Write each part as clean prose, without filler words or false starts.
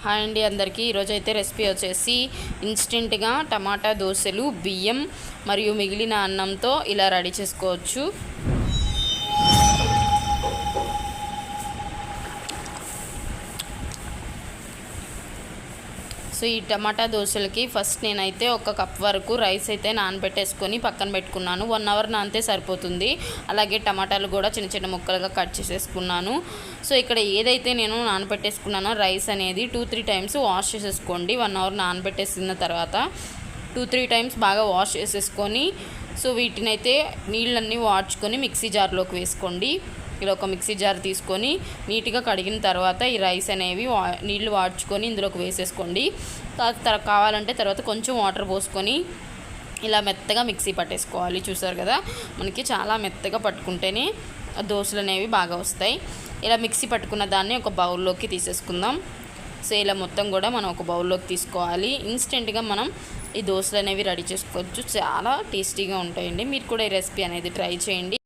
Hi అండి అందరికీ. ఈరోజైతే రెసిపీ వచ్చేసి ఇన్స్టెంట్గా టమాటా దోశలు బియ్యం మరియు మిగిలిన అన్నంతో ఇలా రెడీ చేసుకోవచ్చు. సో ఈ టమాటా దోశలకి ఫస్ట్ నేనైతే 1 కప్ వరకు రైస్ అయితే నానబెట్టేసుకొని పక్కన పెట్టుకున్నాను. 1 అవర్ నానితే సరిపోతుంది. అలాగే టమాటాలు కూడా చిన్న చిన్న ముక్కలుగా కట్ చేసేసుకున్నాను. సో ఇక్కడ ఏదైతే నేను నానబెట్టేసుకున్నానో రైస్ అనేది 2-3 టైమ్స్ వాష్ చేసేసుకోండి. 1 అవర్ నానబెట్టేసిన తర్వాత 2-3 టైమ్స్ బాగా వాష్ చేసేసుకొని సో వీటినైతే నీళ్ళన్నీ వాడ్చుకొని మిక్సీ జార్లోకి వేసుకోండి. ఇలా ఒక మిక్సీ జార్ తీసుకొని నీట్గా కడిగిన తర్వాత ఈ రైస్ అనేవి నీళ్లు వాడ్చుకొని ఇందులోకి వేసేసుకోండి. కావాలంటే తర్వాత కొంచెం వాటర్ పోసుకొని ఇలా మెత్తగా మిక్సీ పట్టేసుకోవాలి. చూసారు కదా, మనకి చాలా మెత్తగా పట్టుకుంటేనే దోశలు అనేవి బాగా వస్తాయి. ఇలా మిక్సీ పట్టుకున్న దాన్ని ఒక బౌల్లోకి తీసేసుకుందాం. సో ఇలా మొత్తం కూడా మనం ఒక బౌల్లోకి తీసుకోవాలి. ఇన్స్టెంట్గా మనం ఈ దోశలు అనేవి రెడీ చేసుకోవచ్చు. చాలా టేస్టీగా ఉంటాయండి. మీరు కూడా ఈ రెసిపీ అనేది ట్రై చేయండి.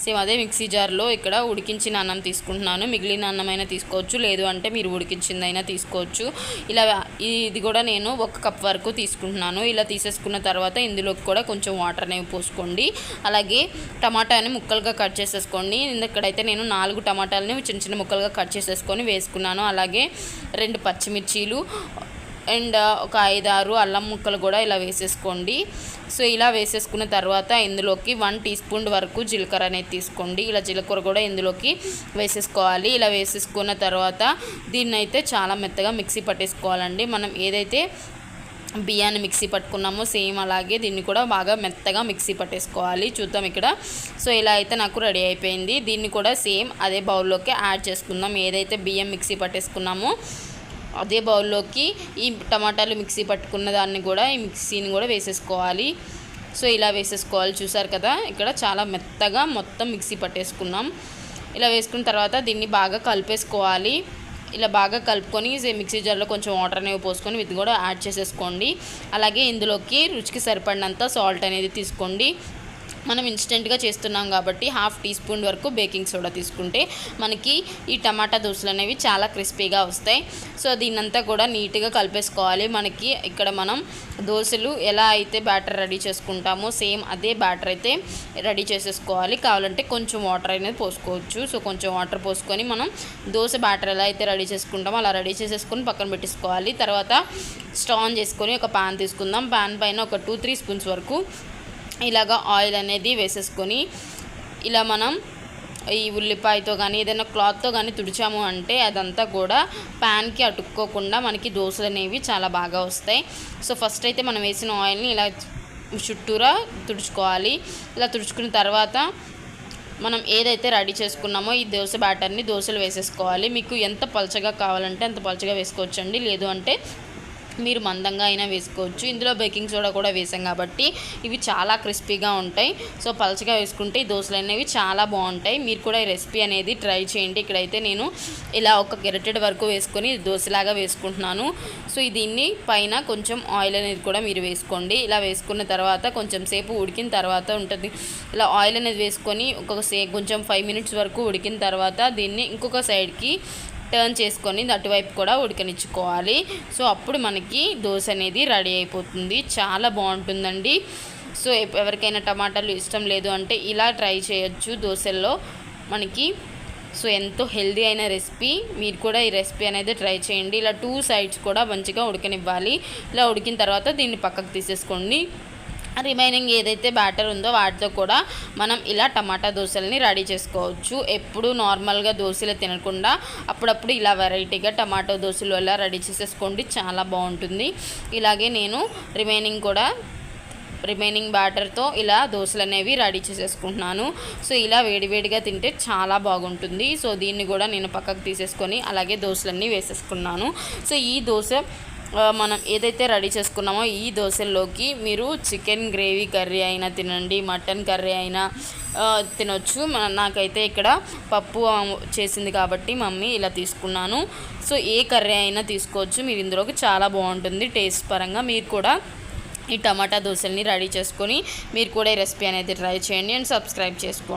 సేమ్ అదే మిక్సీ జార్లో ఇక్కడ ఉడికించిన అన్నం తీసుకుంటున్నాను. మిగిలిన అన్నమైనా తీసుకోవచ్చు, లేదు అంటే మీరు ఉడికించిందైనా తీసుకోవచ్చు. ఇలా ఇది కూడా నేను 1 కప్ వరకు తీసుకుంటున్నాను. ఇలా తీసేసుకున్న తర్వాత ఇందులోకి కూడా కొంచెం వాటర్ అనేవి పోసుకోండి. అలాగే టమాటాని ముక్కలుగా కట్ చేసేసుకోండి. ఇక్కడైతే నేను 4 టమాటాలని చిన్న చిన్న ముక్కలుగా కట్ చేసేసుకొని వేసుకున్నాను. అలాగే 2 పచ్చిమిర్చీలు అండ్ ఒక 5-6 అల్లం ముక్కలు కూడా ఇలా వేసేసుకోండి. సో ఇలా వేసేసుకున్న తర్వాత ఇందులోకి 1 టీ స్పూన్ వరకు జీలకర్ర అనేది తీసుకోండి. ఇలా జీలకర్ర కూడా ఇందులోకి వేసేసుకోవాలి. ఇలా వేసేసుకున్న తర్వాత దీన్ని అయితే చాలా మెత్తగా మిక్సీ పట్టేసుకోవాలండి. మనం ఏదైతే బియ్యాన్ని మిక్సీ పట్టుకున్నామో సేమ్ అలాగే దీన్ని కూడా బాగా మెత్తగా మిక్సీ పట్టేసుకోవాలి. చూద్దాం ఇక్కడ. సో ఇలా అయితే నాకు రెడీ అయిపోయింది. దీన్ని కూడా సేమ్ అదే బౌల్లోకి యాడ్ చేసుకుందాం. ఏదైతే బియ్యం మిక్సీ పట్టేసుకున్నామో అదే బౌల్లోకి ఈ టమాటాలు మిక్సీ పట్టుకున్న దాన్ని కూడా ఈ మిక్సీని కూడా వేసేసుకోవాలి. సో ఇలా వేసేసుకోవాలి. చూసారు కదా, ఇక్కడ చాలా మెత్తగా మొత్తం మిక్సీ పట్టేసుకున్నాం. ఇలా వేసుకున్న తర్వాత దీన్ని బాగా కలిపేసుకోవాలి. ఇలా బాగా కలుపుకొని మిక్సీ జార్లో కొంచెం వాటర్ అనేవి పోసుకొని ఇది కూడా యాడ్ చేసేసుకోండి. అలాగే ఇందులోకి రుచికి సరిపడినంత సాల్ట్ అనేది తీసుకోండి. మనం ఇన్స్టెంట్గా చేస్తున్నాం కాబట్టి 1/2 టీ స్పూన్ వరకు బేకింగ్ సోడా తీసుకుంటే మనకి ఈ టమాటా దోశలు అనేవి చాలా క్రిస్పీగా వస్తాయి. సో దీన్నంతా కూడా నీట్గా కలిపేసుకోవాలి. మనకి ఇక్కడ మనం దోశలు ఎలా అయితే బ్యాటర్ రెడీ చేసుకుంటామో సేమ్ అదే బ్యాటర్ అయితే రెడీ చేసేసుకోవాలి. కావాలంటే కొంచెం వాటర్ అనేది పోసుకోవచ్చు. సో కొంచెం వాటర్ పోసుకొని మనం దోశ బ్యాటర్ ఎలా అయితే రెడీ చేసుకుంటామో అలా రెడీ చేసేసుకొని పక్కన పెట్టేసుకోవాలి. తర్వాత స్టవ్ ఆన్ చేసుకొని ఒక పాన్ తీసుకుందాం. పాన్ పైన ఒక 2-3 స్పూన్స్ వరకు ఇలాగా ఆయిల్ అనేది వేసేసుకొని ఇలా మనం ఈ ఉల్లిపాయతో కానీ ఏదైనా క్లాత్తో కానీ తుడిచాము అంటే అదంతా కూడా ప్యాన్కి అతుక్కోకుండా మనకి దోశలు అనేవి చాలా బాగా వస్తాయి. సో ఫస్ట్ అయితే మనం వేసిన ఆయిల్ని ఇలా చుట్టూరా తుడుచుకోవాలి. ఇలా తుడుచుకున్న తర్వాత మనం ఏదైతే రెడీ చేసుకున్నామో ఈ దోశ బ్యాటర్ని దోశలు వేసేసుకోవాలి. మీకు ఎంత పలచగా కావాలంటే అంత పలచగా వేసుకోవచ్చండి, లేదు అంటే మీరు మందంగా అయినా వేసుకోవచ్చు. ఇందులో బేకింగ్ సోడా కూడా వేసాం కాబట్టి ఇవి చాలా క్రిస్పీగా ఉంటాయి. సో పలచగా వేసుకుంటే ఈ దోశలు అనేవి చాలా బాగుంటాయి. మీరు కూడా ఈ రెసిపీ అనేది ట్రై చేయండి. ఇక్కడైతే నేను ఇలా ఒక గెరటెడ్ వరకు వేసుకొని దోశలాగా వేసుకుంటున్నాను. సో దీన్ని పైన కొంచెం ఆయిల్ అనేది కూడా మీరు వేసుకోండి. ఇలా వేసుకున్న తర్వాత కొంచెం సేపు ఉడికిన తర్వాత ఉంటుంది. ఇలా ఆయిల్ అనేది వేసుకొని కొంచెం 5 మినిట్స్ వరకు ఉడికిన తర్వాత దీన్ని ఇంకొక సైడ్కి టర్న్ చేసుకొని అటువైపు కూడా ఉడకనిచ్చుకోవాలి. సో అప్పుడు మనకి దోశ అనేది రెడీ అయిపోతుంది. చాలా బాగుంటుందండి. సో ఎవరికైనా టమాటాలు ఇష్టం లేదు అంటే ఇలా ట్రై చేయొచ్చు దోశల్లో మనకి. సో ఎంతో హెల్దీ అయిన రెసిపీ. మీరు కూడా ఈ రెసిపీ అనేది ట్రై చేయండి. ఇలా 2 సైడ్స్ కూడా మంచిగా ఉడకనివ్వాలి. ఇలా ఉడికిన తర్వాత దీన్ని పక్కకు తీసేసుకోండి. రిమైనింగ్ ఏదైతే బ్యాటర్ ఉందో వాటితో కూడా మనం ఇలా టమాటా దోశలని రెడీ చేసుకోవచ్చు. ఎప్పుడు నార్మల్గా దోశలు తినకుండా అప్పుడప్పుడు ఇలా వెరైటీగా టమాటో దోశలు ఇలా రెడీ చేసేసుకోండి, చాలా బాగుంటుంది. ఇలాగే నేను రిమైనింగ్ బ్యాటర్తో ఇలా దోశలు అనేవి రెడీ చేసేసుకుంటున్నాను. సో ఇలా వేడివేడిగా తింటే చాలా బాగుంటుంది. సో దీన్ని కూడా నేను పక్కకు తీసేసుకొని అలాగే దోశలన్నీ వేసేసుకున్నాను. సో ఈ దోశ మనం ఏదైతే రెడీ చేసుకున్నామో ఈ దోశల్లోకి మీరు చికెన్ గ్రేవీ కర్రీ అయినా తినండి, మటన్ కర్రీ అయినా తినొచ్చు. నాకైతే ఇక్కడ పప్పు చేసింది కాబట్టి మమ్మీ ఇలా తీసుకున్నాను. సో ఏ కర్రీ అయినా తీసుకోవచ్చు. మీరు ఇందులోకి చాలా బాగుంటుంది టేస్ట్ పరంగా. మీరు కూడా ఈ టమాటా దోశల్ని రెడీ చేసుకొని మీరు కూడా ఈ రెసిపీ అనేది ట్రై చేయండి అండ్ సబ్స్క్రైబ్ చేసుకోండి.